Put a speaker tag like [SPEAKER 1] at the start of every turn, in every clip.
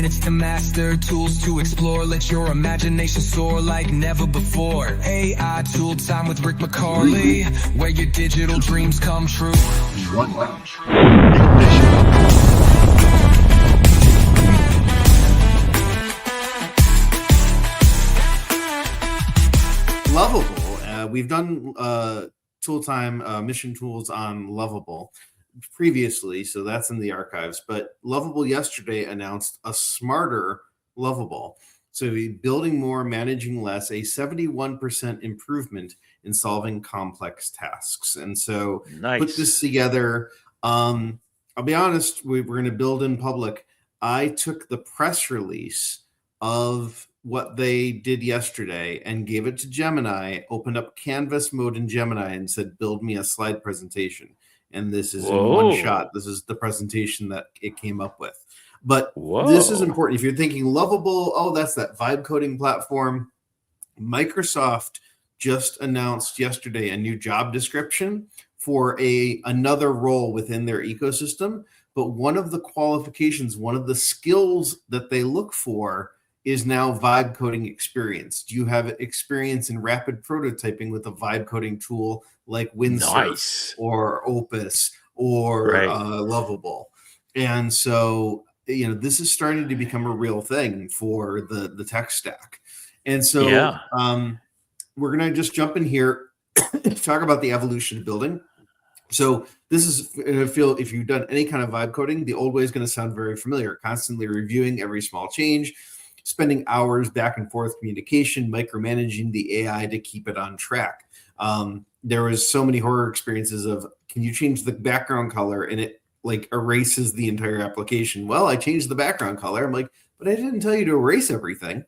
[SPEAKER 1] minutes to master, tools to explore. Let your imagination soar like never before. AI Tool Time with McCauley, where your digital dreams come true.
[SPEAKER 2] One lounge. Ignition. Lovable. We've done tool time mission tools on Lovable previously, so that's in the archives. But Lovable yesterday announced a smarter Lovable. So building more, managing less, a 71% improvement in solving complex tasks. And so Put this together. I'll be honest, we're going to build in public. I took the press release of what they did yesterday and gave it to Gemini, opened up Canvas mode in Gemini and said, build me a slide presentation. And this is in one shot. This is the presentation that it came up with. But this is important. If you're thinking Lovable, oh, that's that vibe coding platform. Microsoft just announced yesterday a new job description for another role within their ecosystem. But one of the qualifications, one of the skills that they look for is now vibe coding experience. Do you have experience in rapid prototyping with a vibe coding tool like Windsurf or Opus or Lovable? And so, this is starting to become a real thing for the tech stack. And so we're going to just jump in here to talk about the evolution of building. So this is, if you've done any kind of vibe coding, the old way is going to sound very familiar, constantly reviewing every small change, spending hours back and forth communication, micromanaging the AI to keep it on track. There was so many horror experiences of, can you change the background color? And it erases the entire application. Well, I changed the background color. I'm like, but I didn't tell you to erase everything.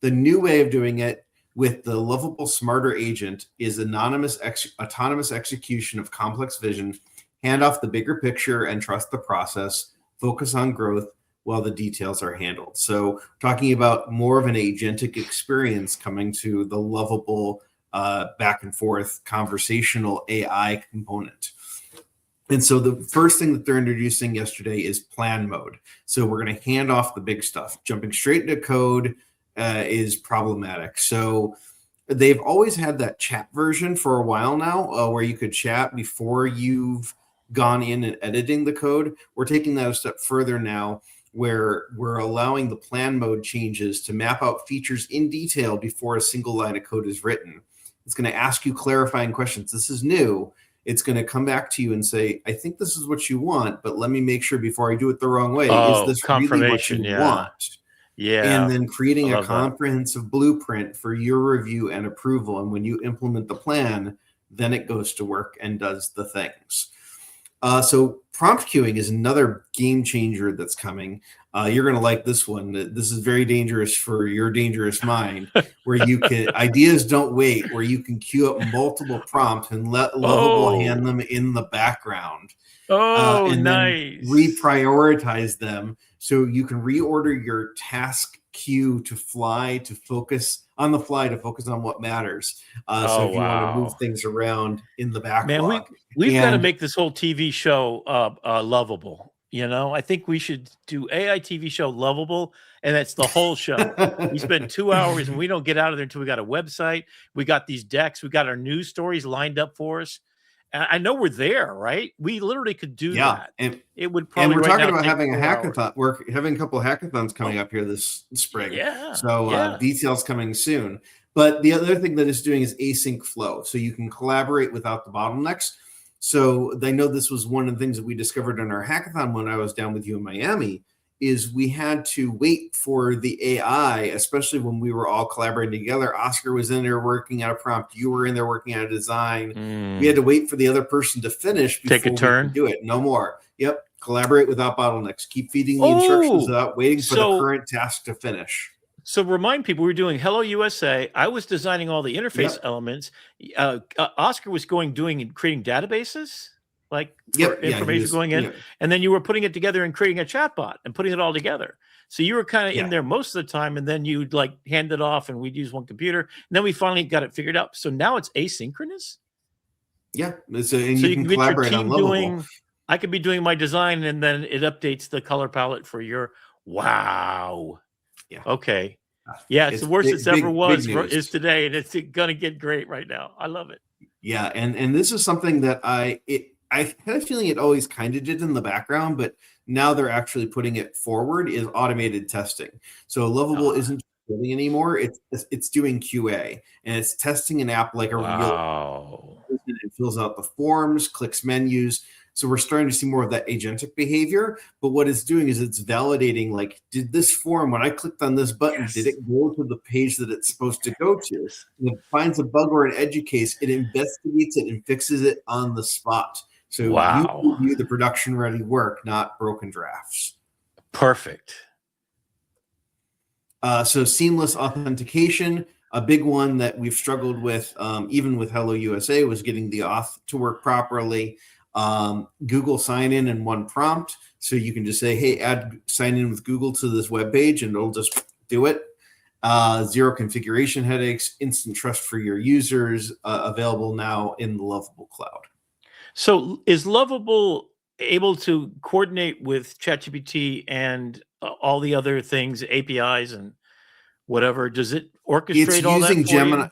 [SPEAKER 2] The new way of doing it with the Lovable Smarter Agent is autonomous execution of complex vision, hand off the bigger picture and trust the process, focus on growth while the details are handled. So talking about more of an agentic experience coming to the Lovable back and forth conversational AI component. And so the first thing that they're introducing yesterday is plan mode. So we're going to hand off the big stuff. Jumping straight into code is problematic. So they've always had that chat version for a while now, where you could chat before you've gone in and editing the code. We're taking that a step further now, where we're allowing the plan mode changes to map out features in detail before a single line of code is written. It's going to ask you clarifying questions. This is new. It's going to come back to you and say, I think this is what you want, but let me make sure before I do it the wrong way. Is this really what you want? Yeah. And then creating a comprehensive blueprint for your review and approval. And when you implement the plan, then it goes to work and does the things. So prompt queuing is another game changer that's coming. You're going to like this one. This is very dangerous for your dangerous mind, where you can, ideas don't wait, where you can queue up multiple prompts and let Lovable hand them in the background. And then reprioritize them so you can reorder your task queue to focus on the fly, to focus on what matters. So if you want to move things around in the backlog.
[SPEAKER 3] Man, we've got to make this whole TV show Lovable. I think we should do AITV show Lovable, and that's the whole show. We spend 2 hours and we don't get out of there until we got a website. We got these decks. We got our news stories lined up for us. I know we're there, right? We literally could do that.
[SPEAKER 2] And
[SPEAKER 3] it would probably.
[SPEAKER 2] And we're talking about having a hackathon. We're having a couple of hackathons coming up here this spring. So details coming soon. But the other thing that it's doing is async flow. So you can collaborate without the bottlenecks. So I know this was one of the things that we discovered in our hackathon when I was down with you in Miami, is we had to wait for the AI, especially when we were all collaborating together. Oscar was in there working out a prompt. You were in there working out a design. We had to wait for the other person to finish before
[SPEAKER 3] take a turn.
[SPEAKER 2] We could do it. No more. Yep. Collaborate without bottlenecks. Keep feeding the instructions without waiting for the current task to finish.
[SPEAKER 3] So remind people, we were doing Hello USA. I was designing all the interface elements. Oscar was creating databases. Information going in, and then you were putting it together and creating a chatbot and putting it all together. So you were kind of in there most of the time, and then you'd hand it off, and we'd use one computer, and then we finally got it figured out. So now it's asynchronous.
[SPEAKER 2] Yeah, so you can collaborate on Lovable.
[SPEAKER 3] I could be doing my design, and then it updates the color palette for your Wow.
[SPEAKER 2] Yeah.
[SPEAKER 3] Okay. Yeah, it's the worst it's ever is today, and it's gonna get great right now. I love it.
[SPEAKER 2] Yeah, and this is something that I had a feeling it always kind of did in the background, but now they're actually putting it forward, is automated testing. So Lovable isn't building anymore. It's doing QA, and it's testing an app like a real. It fills out the forms, clicks menus. So we're starting to see more of that agentic behavior. But what it's doing is it's validating, like, did this form, when I clicked on this button, did it go to the page that it's supposed to go to? And if it finds a bug or an edge case, it investigates it and fixes it on the spot. So you review the production-ready work, not broken drafts.
[SPEAKER 3] Perfect.
[SPEAKER 2] So seamless authentication, a big one that we've struggled with, even with Hello USA, was getting the auth to work properly. Google sign in one prompt. So you can just say, hey, sign in with Google to this web page, and it'll just do it. Zero configuration headaches, instant trust for your users, available now in the Lovable cloud.
[SPEAKER 3] So is Lovable able to coordinate with ChatGPT and all the other things, APIs and whatever? Does it orchestrate all that for
[SPEAKER 2] Gemini.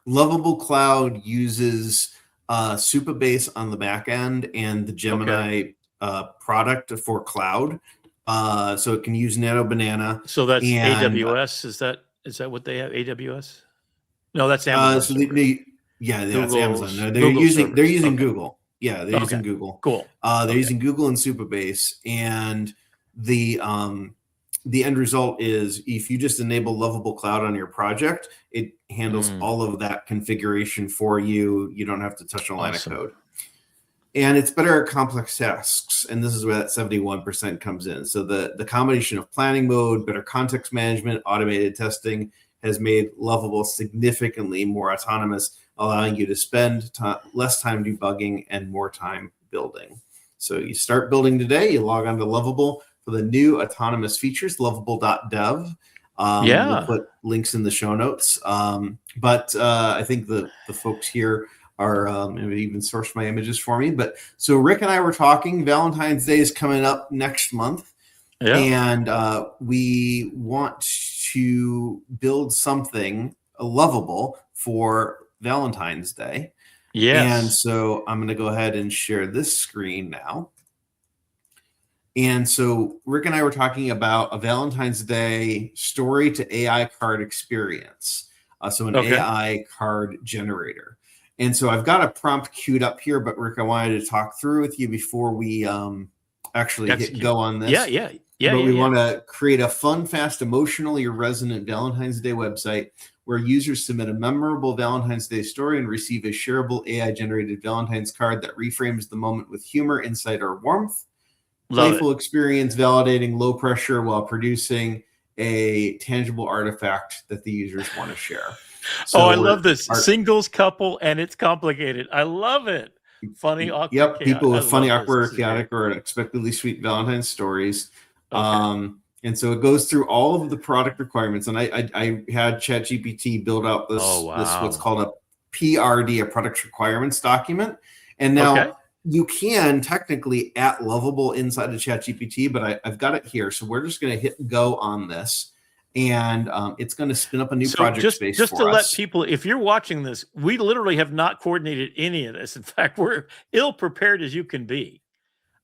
[SPEAKER 2] Lovable Cloud uses Supabase on the back end and the Gemini product for cloud. So it can use Nano Banana.
[SPEAKER 3] So that's AWS. Is that what they have? AWS? No, that's Amazon.
[SPEAKER 2] That's Amazon. No, they're using Google. Yeah, they're using Google.
[SPEAKER 3] Cool.
[SPEAKER 2] They're using Google and Supabase, and the end result is if you just enable Lovable Cloud on your project, it handles all of that configuration for you. You don't have to touch a line of code. And it's better at complex tasks. And this is where that 71% comes in. So the combination of planning mode, better context management, automated testing has made Lovable significantly more autonomous, allowing you to spend less time debugging and more time building. So you start building today, you log on to Lovable for the new autonomous features, lovable.dev. We'll put links in the show notes. But I think the folks here are maybe even sourced my images for me. But so Rick and I were talking, Valentine's Day is coming up next month. Yeah. And we want to build something Lovable for Valentine's Day. Yes. And so I'm going to go ahead and share this screen now. And so Rick and I were talking about a Valentine's Day story to AI card experience. So an AI card generator. And so I've got a prompt queued up here, but Rick, I wanted to talk through with you before we actually hit go on this. We want to create a fun, fast, emotionally resonant Valentine's Day website where users submit a memorable Valentine's Day story and receive a shareable AI-generated Valentine's card that reframes the moment with humor, insight, or warmth. Playful experience, validating, low pressure while producing a tangible artifact that the users want to share. So
[SPEAKER 3] I love this. Singles, couple, and it's complicated. I love it. Funny, awkward.
[SPEAKER 2] Yep, people with funny, awkward, chaotic, or unexpectedly sweet Valentine's stories. And so it goes through all of the product requirements. And I had ChatGPT build out this what's called a PRD, a product requirements document. And now you can technically at Lovable inside of ChatGPT, but I've got it here. So we're just going to hit go on this. And it's going to spin up a new project space
[SPEAKER 3] just to let people, if you're watching this, we literally have not coordinated any of this. In fact, we're ill prepared as you can be.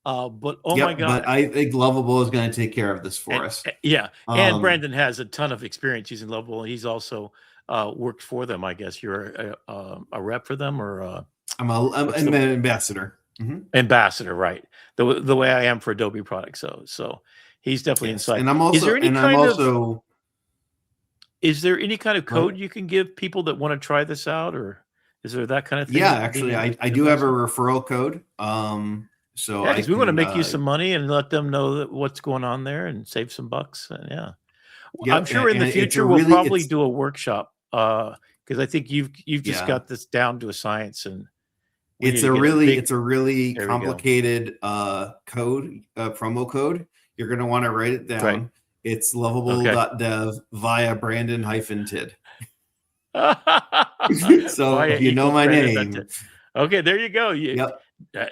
[SPEAKER 3] But my God!
[SPEAKER 2] But I think Lovable is going to take care of this for us.
[SPEAKER 3] Yeah, and Brandon has a ton of experience using Lovable, and he's also worked for them. I guess you're a rep for them, or
[SPEAKER 2] I'm an ambassador.
[SPEAKER 3] Ambassador, right? The way I am for Adobe products. So he's definitely inside.
[SPEAKER 2] And I'm also.
[SPEAKER 3] Is there any kind of code you can give people that want to try this out, or is there that kind of thing?
[SPEAKER 2] Yeah, actually, I do have a referral code. So
[SPEAKER 3] we want to make you some money and let them know what's going on there and save some bucks. And I'm sure in the future we'll probably do a workshop because I think you've just got this down to a science. And
[SPEAKER 2] it's a really complicated code, promo code. You're going to want to write it down. Right. It's lovable.dev via Brandon-Tid. So if you know my name.
[SPEAKER 3] Okay, there you go.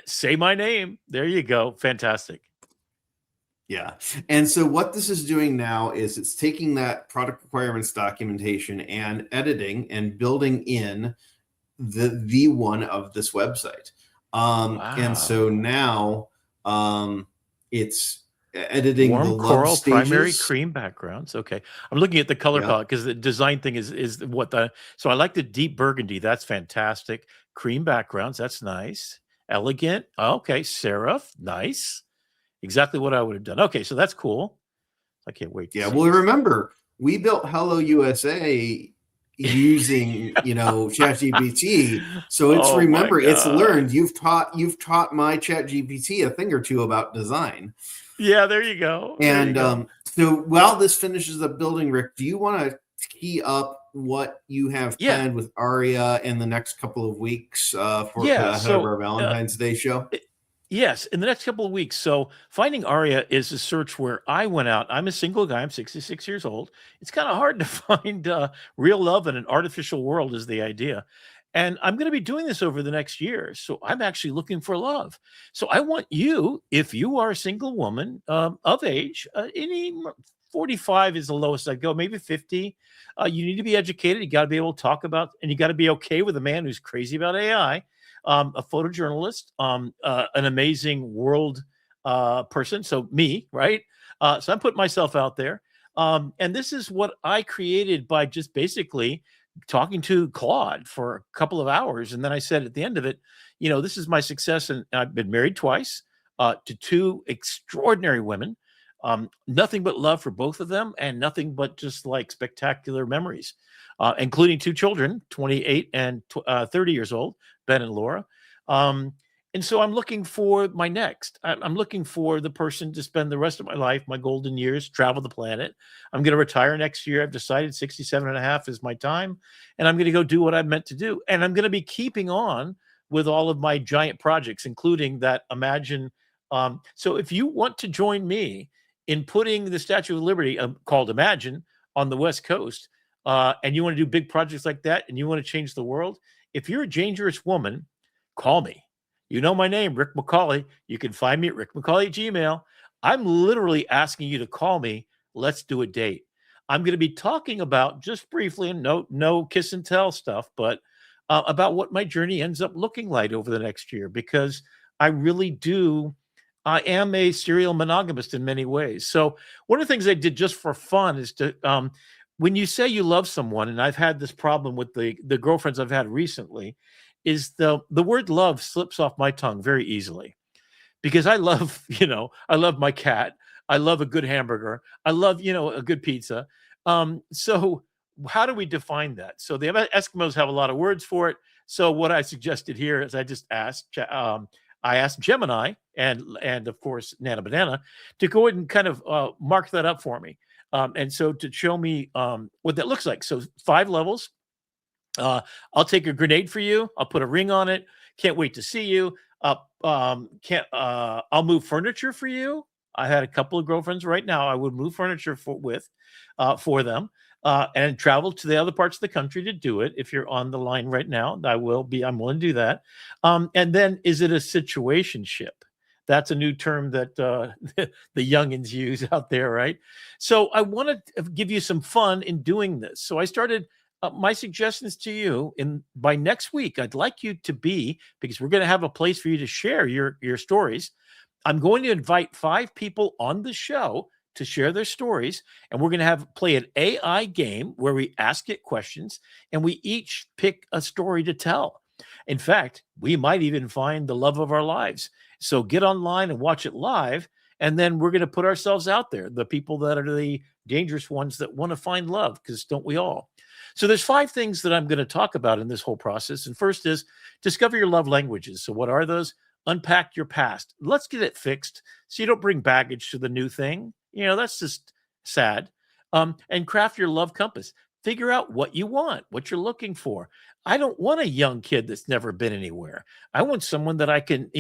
[SPEAKER 3] Say my name. There you go. Fantastic.
[SPEAKER 2] Yeah. And so what this is doing now is it's taking that product requirements documentation and editing and building in the V1 of this website. And so
[SPEAKER 3] Wow.
[SPEAKER 2] now it's editing the
[SPEAKER 3] Warm
[SPEAKER 2] love
[SPEAKER 3] coral, primary
[SPEAKER 2] stages.
[SPEAKER 3] cream backgrounds. Okay. I'm looking at the color
[SPEAKER 2] Yeah.
[SPEAKER 3] palette because the design thing is what the, so I like the deep burgundy. That's fantastic. Cream backgrounds. That's nice. Elegant. Okay. Serif. Nice. Exactly what I would have done. Okay. So that's cool. I can't wait to
[SPEAKER 2] Yeah.
[SPEAKER 3] see
[SPEAKER 2] Well,
[SPEAKER 3] this.
[SPEAKER 2] remember, we built Hello USA using, ChatGPT. So it's
[SPEAKER 3] Oh my
[SPEAKER 2] it's
[SPEAKER 3] God.
[SPEAKER 2] learned. You've taught my ChatGPT a thing or two about design.
[SPEAKER 3] Yeah, there you go. There you
[SPEAKER 2] And
[SPEAKER 3] go.
[SPEAKER 2] so while this finishes up building, Rick, do you want to key up what you have
[SPEAKER 3] Yeah.
[SPEAKER 2] planned with Aria in the next couple of weeks for
[SPEAKER 3] Yeah.
[SPEAKER 2] ahead of
[SPEAKER 3] So,
[SPEAKER 2] our Valentine's Day show?
[SPEAKER 3] yes, in the next couple of weeks. So, finding Aria is a search where I went out. I'm a single guy. I'm 66 years old. It's kind of hard to find real love in an artificial world, is the idea. And I'm going to be doing this over the next year. So, I'm actually looking for love. So, I want you, if you are a single woman of age, 45 is the lowest I'd go, maybe 50. You need to be educated. You got to be able to talk about, and you got to be okay with a man who's crazy about AI, a photojournalist, an amazing world person. So me, right? So I'm putting myself out there. And this is what I created by just basically talking to Claude for a couple of hours. And then I said at the end of it, this is my success. And I've been married twice to two extraordinary women. Nothing but love for both of them and nothing but just like spectacular memories, including two children, 28 and 30 years old, Ben and Laura. And so I'm looking for my next. I'm looking for the person to spend the rest of my life, my golden years, travel the planet. I'm going to retire next year. I've decided 67 and a half is my time. And I'm going to go do what I'm meant to do. And I'm going to be keeping on with all of my giant projects, including that Imagine. So if you want to join me in putting the Statue of Liberty, called Imagine, on the West Coast, and you want to do big projects like that, and you want to change the world, if you're a dangerous woman, call me. You know my name, Rick McCauley. You can find me at Rick McCauley Gmail. I'm literally asking you to call me. Let's do a date. I'm going to be talking about, just briefly, and no kiss and tell stuff, but about what my journey ends up looking like over the next year, because I really do. I am a serial monogamist in many ways. So one of the things I did just for fun is to, when you say you love someone, and I've had this problem with the girlfriends I've had recently, is the word love slips off my tongue very easily, because I love, I love my cat. I love a good hamburger. I love, a good pizza. So how do we define that? So the Eskimos have a lot of words for it. So what I suggested here is I asked Gemini and of course Nana Banana to go ahead and kind of mark that up for me. And so to show me what that looks like. So 5 levels. I'll take a grenade for you. I'll put a ring on it. Can't wait to see you. I'll move furniture for you. I had a couple of girlfriends right now. I would move furniture for them and travel to the other parts of the country to do it. If you're on the line right now, I'm willing to do that. And then, is it a situationship? That's a new term that the youngins use out there, right? So I want to give you some fun in doing this. So I started. My suggestions to you, by next week, I'd like you to be, because we're going to have a place for you to share your stories. I'm going to invite 5 people on the show to share their stories, and we're going to play an AI game where we ask it questions, and we each pick a story to tell. In fact, we might even find the love of our lives. So get online and watch it live, and then we're going to put ourselves out there, the people that are the dangerous ones that want to find love, because don't we all? So there's 5 things that I'm going to talk about in this whole process. And first is discover your love languages. So what are those? Unpack your past. Let's get it fixed so you don't bring baggage to the new thing. That's just sad. And craft your love compass. Figure out what you want, what you're looking for. I don't want a young kid that's never been anywhere. I want someone that I can,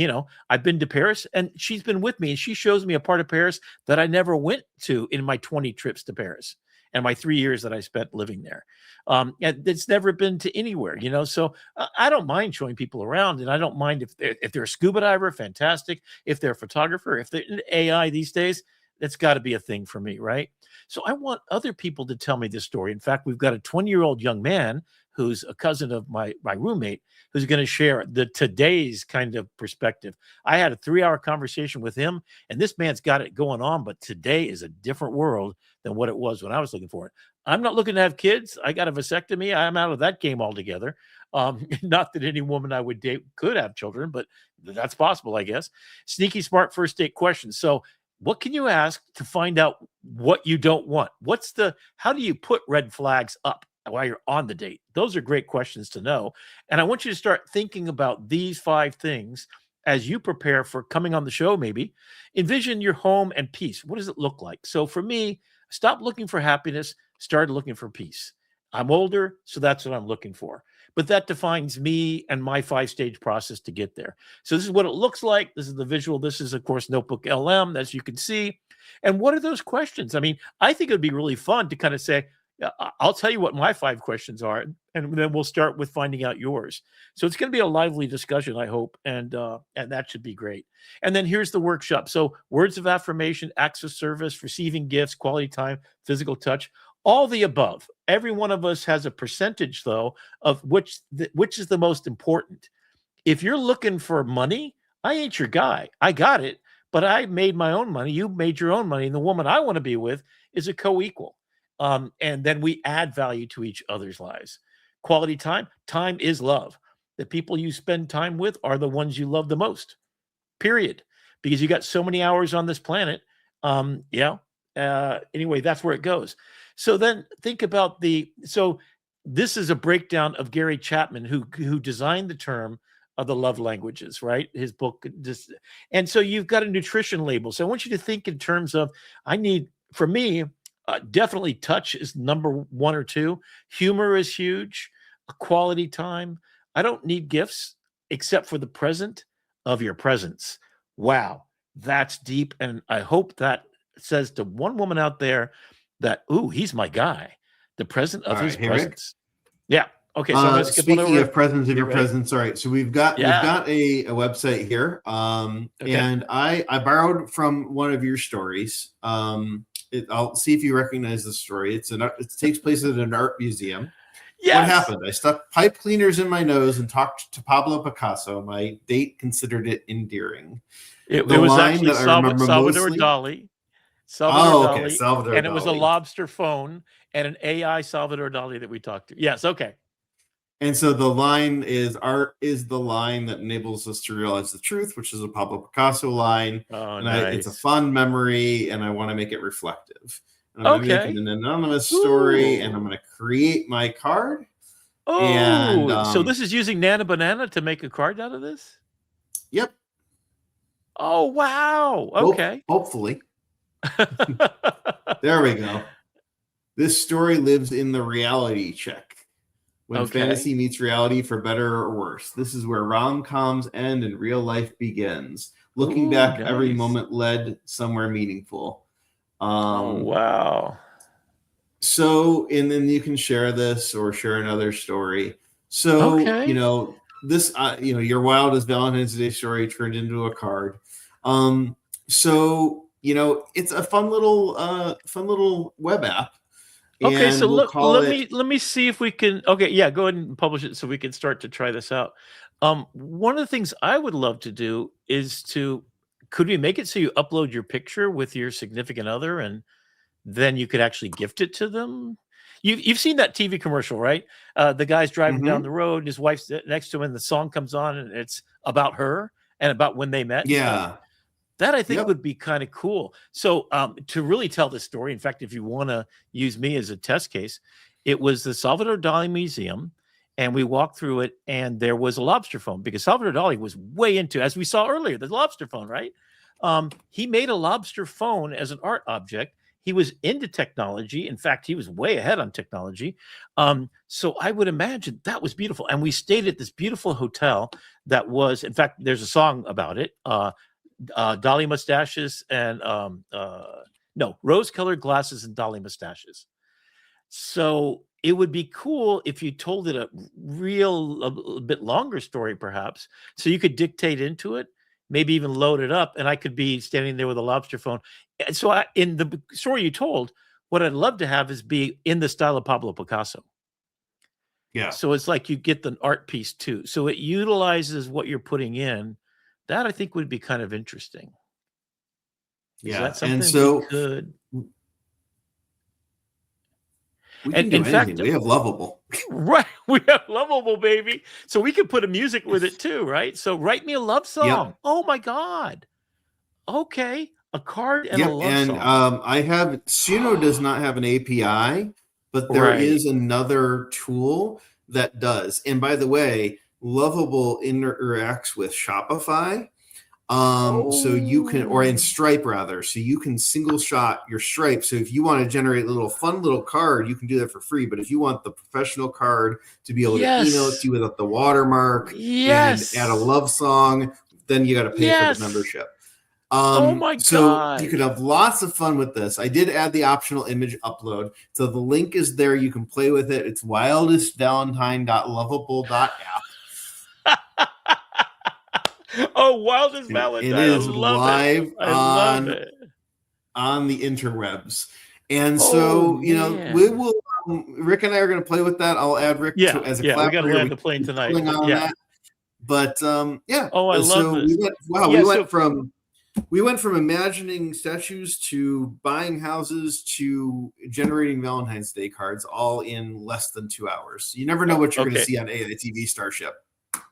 [SPEAKER 3] I've been to Paris and she's been with me and she shows me a part of Paris that I never went to in my 20 trips to Paris and my 3 years that I spent living there. And it's never been to anywhere, So I don't mind showing people around, and I don't mind if they're a scuba diver, fantastic. If they're a photographer, if they're in AI these days, That's got to be a thing for me, right? So I want other people to tell me this story. In fact, we've got a 20-year-old young man who's a cousin of my roommate who's going to share the today's kind of perspective. I had a 3-hour conversation with him, and this man's got it going on, but today is a different world than what it was when I was looking for it. I'm not looking to have kids. I got a vasectomy. I'm out of that game altogether. Not that any woman I would date could have children, but that's possible, I guess. Sneaky smart first date questions. So what can you ask to find out what you don't want? How do you put red flags up while you're on the date? Those are great questions to know. And I want you to start thinking about these 5 things as you prepare for coming on the show, maybe. Envision your home and peace. What does it look like? So for me, stop looking for happiness, started looking for peace. I'm older, so that's what I'm looking for. But that defines me and my 5-stage process to get there. So this is what it looks like. This is the visual. This is, of course, Notebook LM, as you can see. And what are those questions? I mean, I think it would be really fun to kind of say, I'll tell you what my 5 questions are, and then we'll start with finding out yours. So it's going to be a lively discussion, I hope, and that should be great. And then here's the workshop. So words of affirmation, acts of service, receiving gifts, quality time, physical touch, all the above. Every one of us has a percentage, though, of which is the most important. If you're looking for money, I ain't your guy. I got it, but I made my own money. You made your own money. And the woman I want to be with is a co-equal. And then we add value to each other's lives. Quality time. Time is love. The people you spend time with are the ones you love the most, period. Because you got so many hours on this planet. Anyway, that's where it goes. So then think about so this is a breakdown of Gary Chapman, who designed the term of the love languages, right? His book. And so you've got a nutrition label. So I want you to think in terms of, for me, definitely touch is number 1 or 2. Humor is huge. Quality time. I don't need gifts except for the present of your presence. Wow, that's deep. And I hope that says to one woman out there that, ooh, he's my guy. The present of his presence. Yeah. Okay. So I'm gonna skip
[SPEAKER 2] speaking of presence of your presence, all right. So we've got a website here.
[SPEAKER 3] Okay.
[SPEAKER 2] And I borrowed from one of your stories. I'll see if you recognize the story. It takes place at an art museum.
[SPEAKER 3] Yes.
[SPEAKER 2] What happened? I stuck pipe cleaners in my nose and talked to Pablo Picasso. My date considered it endearing.
[SPEAKER 3] It was actually Salvador Dali.
[SPEAKER 2] Salvador Dali.
[SPEAKER 3] And it was a lobster phone and an AI Salvador Dali that we talked to. Yes. Okay.
[SPEAKER 2] And so the line is, art is the line that enables us to realize the truth, which is a Pablo Picasso line.
[SPEAKER 3] Oh,
[SPEAKER 2] and
[SPEAKER 3] nice.
[SPEAKER 2] It's a fun memory, and I want to make it reflective. And I'm going to make an anonymous story, and I'm going to create my card.
[SPEAKER 3] Oh, and, so this is using Nana Banana to make a card out of this?
[SPEAKER 2] Yep.
[SPEAKER 3] Oh, wow. Okay.
[SPEAKER 2] Hopefully. There we go. This story lives in the reality check. When fantasy meets reality, for better or worse. This is where rom-coms end and real life begins. Looking back, every moment led somewhere meaningful.
[SPEAKER 3] Wow.
[SPEAKER 2] So, and then you can share this or share another story. So, this, your Wildest Valentine's Day story turned into a card. So, it's a fun little web app.
[SPEAKER 3] Okay, so let me see if we can. Okay, yeah, go ahead and publish it so we can start to try this out. One of the things I would love to do is could we make it so you upload your picture with your significant other, and then you could actually gift it to them? You've seen that TV commercial, right? The guy's driving down the road, and his wife's next to him, and the song comes on, and it's about her and about when they met.
[SPEAKER 2] Yeah.
[SPEAKER 3] That I think would be kind of cool. So to really tell this story, in fact, if you want to use me as a test case, it was the Salvador Dali Museum, and we walked through it, and there was a lobster phone because Salvador Dali was way into, as we saw earlier, the lobster phone, right? He made a lobster phone as an art object. He was into technology. In fact, he was way ahead on technology. So I would imagine that was beautiful. And we stayed at this beautiful hotel that was, in fact, there's a song about it. Dolly mustaches and rose-colored glasses and Dolly mustaches. So it would be cool if you told it a bit longer story, perhaps, so you could dictate into it maybe even load it up, and I could be standing there with a lobster phone. And so in the story you told, what I'd love to have is be in the style of Pablo Picasso.
[SPEAKER 2] Yeah.
[SPEAKER 3] So it's like you get the art piece too. So it utilizes what you're putting in. That I think would be kind of interesting. Is that something
[SPEAKER 2] and so
[SPEAKER 3] we could?
[SPEAKER 2] We can do anything. Fact, we have Lovable.
[SPEAKER 3] Right. We have Lovable, baby. So we can put a music with it too, right? So write me a love song. Yep. Oh my God. Okay. A card and a love song.
[SPEAKER 2] I have Suno does not have an API, but there is another tool that does. And by the way, Lovable interacts with Shopify. So you can, or in Stripe rather, so you can single shot your Stripe. So if you want to generate a little fun little card, you can do that for free. But if you want the professional card to be able to email it to you without the watermark and add a love song, then you got to pay for the membership.
[SPEAKER 3] Oh my God.
[SPEAKER 2] So you could have lots of fun with this. I did add the optional image upload. So the link is there. You can play with it. It's wildestvalentine.lovable.app.
[SPEAKER 3] Oh, Wildest Valentine.
[SPEAKER 2] It is live on the interwebs. And so, we will, Rick and I are going to play with that. I'll add Rick as a collaborator.
[SPEAKER 3] We got to land the plane tonight.
[SPEAKER 2] But
[SPEAKER 3] Oh, I love this.
[SPEAKER 2] We went from imagining statues to buying houses to generating Valentine's Day cards all in less than 2 hours. You never know what you're going to see on AITV Starship.